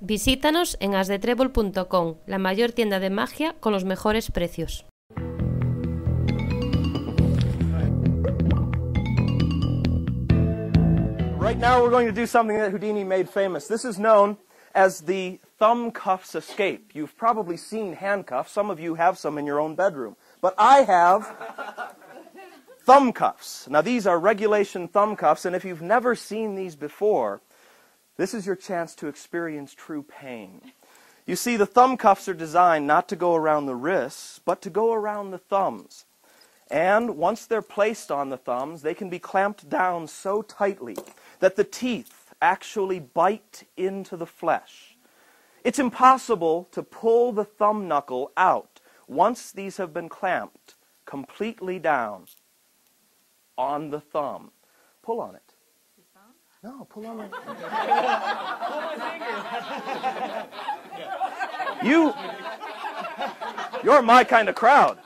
Visítanos en asdetrebol.com, la mayor tienda de magia con los mejores precios. Right now we're going to do something that Houdini made famous. This is known as the thumb cuffs escape. You've probably seen handcuffs. Some of you have some in your own bedroom. But I have thumb cuffs. Now these are regulation thumb cuffs, and if you've never seen these before, this is your chance to experience true pain. You see, the thumb cuffs are designed not to go around the wrists, but to go around the thumbs. And once they're placed on the thumbs, they can be clamped down so tightly that the teeth actually bite into the flesh. It's impossible to pull the thumb knuckle out once these have been clamped completely down on the thumb. Pull on it. No, pull on it. You're my kind of crowd.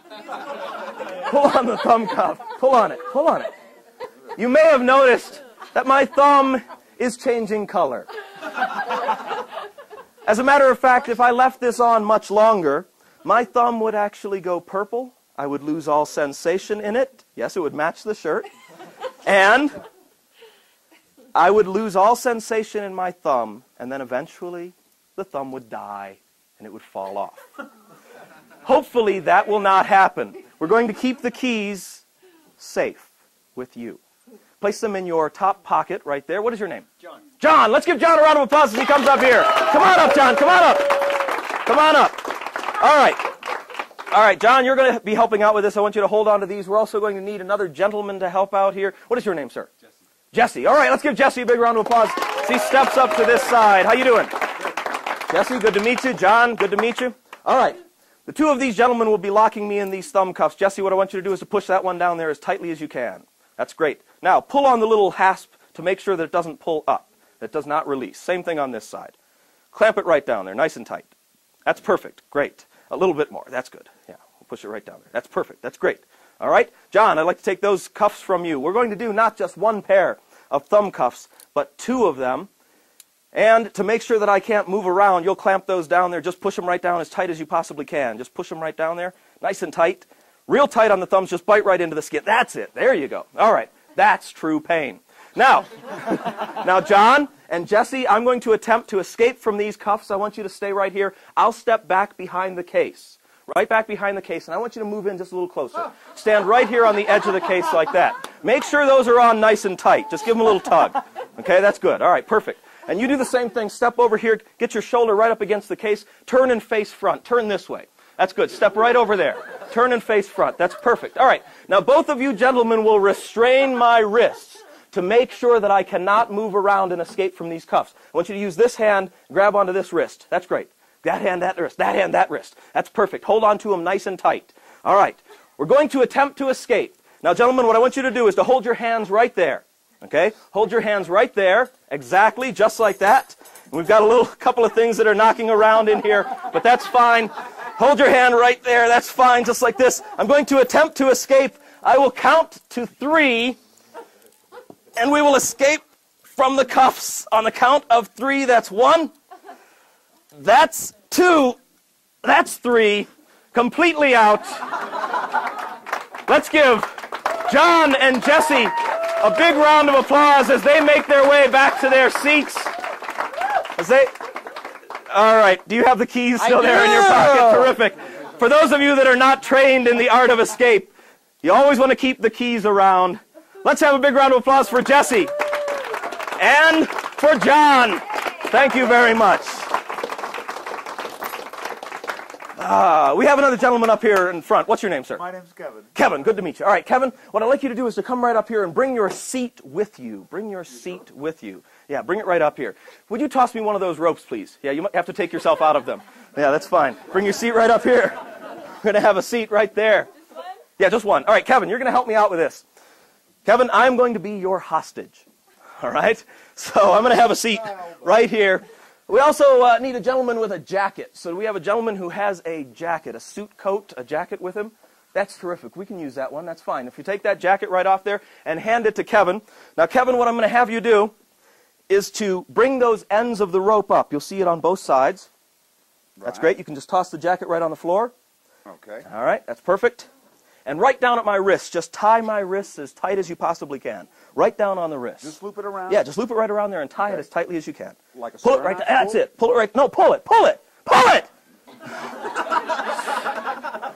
Pull on the thumb cuff. Pull on it. Pull on it. You may have noticed that my thumb is changing color. As a matter of fact, if I left this on much longer, my thumb would actually go purple. I would lose all sensation in it. Yes, it would match the shirt. And I would lose all sensation in my thumb, and then eventually the thumb would die and it would fall off. Hopefully that will not happen. We're going to keep the keys safe with you. Place them in your top pocket right there. What is your name? John. John! Let's give John a round of applause as he comes up here. Come on up, John. Come on up. Come on up. All right. All right, John, you're going to be helping out with this. I want you to hold on to these. We're also going to need another gentleman to help out here. What is your name, sir? Jesse. Jesse. All right, let's give Jesse a big round of applause as he steps up to this side. How you doing? Jesse, good to meet you. John, good to meet you. All right. The two of these gentlemen will be locking me in these thumb cuffs. Jesse, what I want you to do is to push that one down there as tightly as you can. That's great. Now, pull on the little hasp to make sure that it doesn't pull up. That it does not release. Same thing on this side. Clamp it right down there, nice and tight. That's perfect. Great. A little bit more. That's good. Yeah, we'll push it right down there. That's perfect. That's great. All right? John, I'd like to take those cuffs from you. We're going to do not just one pair of thumb cuffs, but two of them. And to make sure that I can't move around, you'll clamp those down there. Just push them right down as tight as you possibly can. Just push them right down there, nice and tight. Real tight on the thumbs, just bite right into the skin. That's it. There you go. All right. That's true pain. Now, John and Jesse, I'm going to attempt to escape from these cuffs. I want you to stay right here. I'll step back behind the case, right back behind the case, and I want you to move in just a little closer. Stand right here on the edge of the case like that. Make sure those are on nice and tight. Just give them a little tug. Okay, that's good. All right, perfect. And you do the same thing. Step over here, get your shoulder right up against the case, turn and face front. Turn this way. That's good. Step right over there. Turn and face front. That's perfect. All right. Now, both of you gentlemen will restrain my wrists to make sure that I cannot move around and escape from these cuffs. I want you to use this hand, grab onto this wrist. That's great. That hand, that wrist. That hand, that wrist. That's perfect. Hold on to them nice and tight. All right. We're going to attempt to escape. Now, gentlemen, what I want you to do is to hold your hands right there. Okay? Hold your hands right there. Exactly, just like that. And we've got a couple of things that are knocking around in here, but that's fine. Hold your hand right there. That's fine, just like this. I'm going to attempt to escape. I will count to 3, and we will escape from the cuffs on the count of 3. That's 1. That's 2. That's 3. Completely out. Let's give John and Jesse a big round of applause as they make their way back to their seats. All right, do you have the keys still there in your pocket? Terrific. For those of you that are not trained in the art of escape, you always want to keep the keys around. Let's have a big round of applause for Jesse and for John. Thank you very much. We have another gentleman up here in front. What's your name, sir? My name's Kevin. Kevin, good to meet you. All right, Kevin, what I'd like you to do is to come right up here and bring your seat with you. Bring your seat with you. Yeah, bring it right up here. Would you toss me one of those ropes, please? Yeah, you might have to take yourself out of them. Yeah, that's fine. Bring your seat right up here. We're going to have a seat right there. Yeah, just one. All right, Kevin, you're going to help me out with this. Kevin, I'm going to be your hostage. All right? So I'm going to have a seat right here. We also need a gentleman with a jacket. So we have a gentleman who has a jacket, a suit coat, a jacket with him. That's terrific. We can use that one. That's fine. If you take that jacket right off there and hand it to Kevin. Now, Kevin, what I'm going to have you do is to bring those ends of the rope up. You'll see it on both sides. That's great. You can just toss the jacket right on the floor. Okay. All right, that's perfect. And right down at my wrists. Just tie my wrists as tight as you possibly can. Right down on the wrists. Just loop it around? Yeah, just loop it right around there and tie it as tightly as you can. Like a pull it right Cernak That's pull? it. Pull it right. No, pull it. Pull it. Pull it!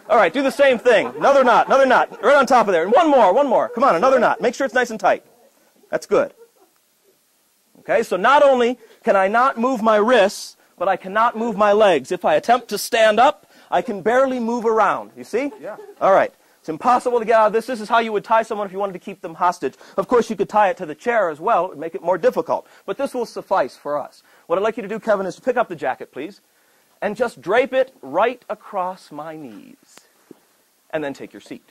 All right, do the same thing. Another knot, right on top of there. And one more. Come on, another knot. Make sure it's nice and tight. That's good. Okay, so not only can I not move my wrists, but I cannot move my legs. If I attempt to stand up, I can barely move around. You see? Yeah. All right. It's impossible to get out of this. This is how you would tie someone if you wanted to keep them hostage. Of course, you could tie it to the chair as well. It would make it more difficult. But this will suffice for us. What I'd like you to do, Kevin, is to pick up the jacket, please, and just drape it right across my knees. And then take your seat.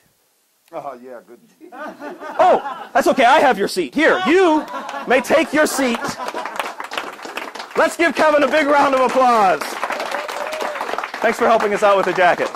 Oh, yeah, good. Oh, that's okay. I have your seat. Here, you may take your seat. Let's give Kevin a big round of applause. Thanks for helping us out with the jacket.